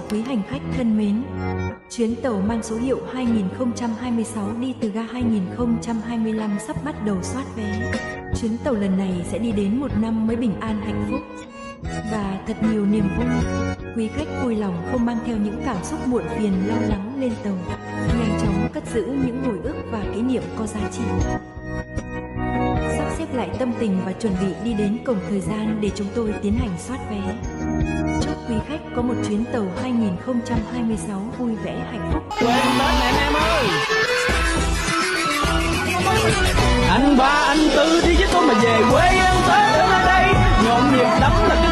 chào quý hành khách thân mến. Chuyến tàu mang số hiệu 2026 đi từ ga 2025 sắp bắt đầu soát vé. Chuyến tàu lần này sẽ đi đến một năm mới bình an hạnh phúc và thật nhiều niềm vui. Quý khách vui lòng không mang theo những cảm xúc muộn phiền lo lắng lên tàu. Nhanh chóng cất giữ những hồi ức và kỷ niệm có giá trị. Sắp xếp lại tâm tình và chuẩn bị đi đến cổng thời gian để chúng tôi tiến hành soát vé. Chúc quý khách có một chuyến tàu 2026 vui vẻ hạnh phúc. Quên Tết nè em ơi. Anh ba anh Tư đi với tôi mà về quê ăn Tết ở đây nhộn nhịp lắm là